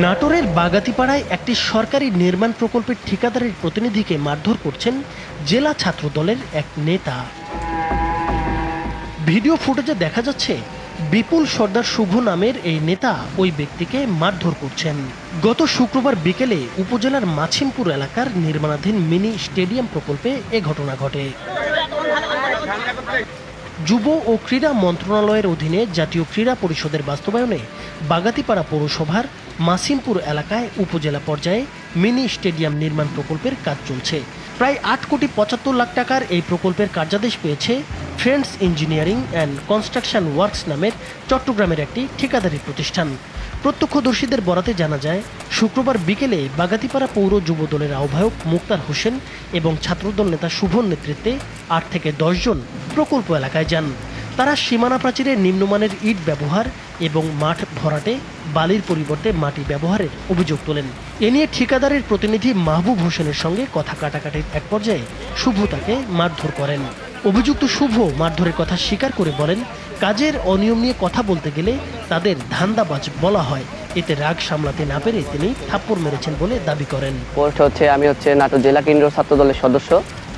নাটোরের বাগাতিপাড়ায় একটি সরকারি নির্মাণ প্রকল্পের ঠিকাদারের প্রতিনিধিকে মারধর করছেন জেলা ছাত্র দলের এক নেতা। ভিডিও ফুটেজে দেখা যাচ্ছে বিপুল সর্দার শুভ নামের এই নেতা ওই ব্যক্তিকে মারধর করছেন। গত শুক্রবার বিকেলে উপজেলার মাছিমপুর এলাকার নির্মাণাধীন মিনি স্টেডিয়াম প্রকল্পে এ ঘটনা ঘটে। যুব ও ক্রীড়া মন্ত্রণালয়ের অধীনে জাতীয় ক্রীড়া পরিষদের বাস্তবায়নে বাগাতিপাড়া পৌরসভার মাসিমপুর এলাকায় উপজেলা পর্যায়ে মিনি স্টেডিয়াম নির্মাণ প্রকল্পের কাজ চলছে। প্রায় 8,75,00,000 টাকার এই প্রকল্পের কার্যাদেশ পেয়েছে friends engineering and construction works নামের চট্টগ্রামের একটি ঠিকাদারি প্রতিষ্ঠান। প্রত্যক্ষদর্শীদের বরাতে জানা যায়, শুক্রবার বিকেলে বাগাতিপাড়া পৌর যুব দলের আহ্বায়ক মুক্তার হোসেন এবং ছাত্রদল নেতা শুভর নেতৃত্বে 8 থেকে 10 জন প্রকল্প এলাকায় যান। তারা সীমানা প্রাচীরে নিম্নমানের ইট ব্যবহার এবং মাঠ ভরাটে বালির পরিবর্তে মাটি ব্যবহারের অভিযোগ তোলেন। এ নিয়ে ঠিকাদারের প্রতিনিধি মাহবুব হোসেনের সঙ্গে কথা কাটাকাটির এক পর্যায়ে শুভ তাকে মারধর করেন। অভিযুক্ত শুভ মারধরের কথা স্বীকার করে বলেন, কাজের অনিয়ম নিয়ে কথা বলতে গেলে তাদের ধান্দাবাজ বলা হয়। এতে রাগ সামলাতে না পেরে তিনি থাপ্পড় মেরেছেন বলে দাবি করেন। আমি নাটোর জেলা কেন্দ্রীয় ছাত্র দলের সদস্য।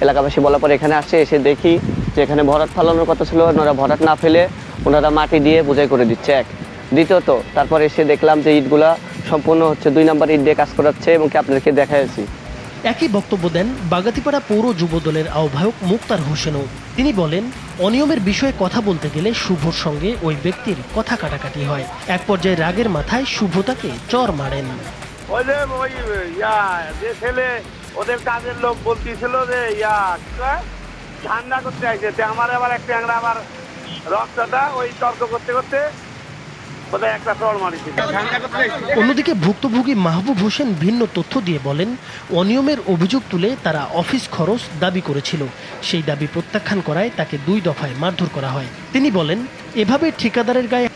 এলাকাবাসী বলার পর এখানে আসছে, এসে দেখি যে এখানে ভরাট ফেলানোর কথা ছিল, ওনারা ভরাট না ফেলে ওনারা মাটি দিয়ে বোঝাই করে দিচ্ছে। এক দ্বিতীয়ত তারপর এসে দেখলাম যে ইটগুলা সম্পূর্ণ 2 নাম্বার ইট দিয়ে কাজ করাচ্ছে এবং কি আপনাদেরকে দেখাচ্ছি। একই বক্তব্য দেন বাগাতিপাড়া পৌর যুব দলের আহ্বায়ক মুক্তার হোসেনও। তিনি বলেন, অনিয়মের বিষয়ে কথা বলতে গেলে শুভর সঙ্গে ওই ব্যক্তির কথা কাটাকাটি হয়। এক পর্যায়ে রাগের মাথায় শুভ তাকে চর মারেন। ওদের কাজের লোক বলতেছিল যে ঠান্ডা করতে আসছে, আমার আবার এক ট্যাংরা আবার রক্তটা ওই তর্ক করতে করতে অন্যদিকে ভুক্তভোগী মাহবুব হোসেন ভিন্ন তথ্য দিয়ে বলেন, অনিয়মের অভিযোগ তুলে তারা অফিস খরচ দাবি করেছিল। সেই দাবি প্রত্যাখ্যান করায় তাকে 2 দফায় মারধর করা হয়। তিনি বলেন, এভাবে ঠিকাদারের গায়ে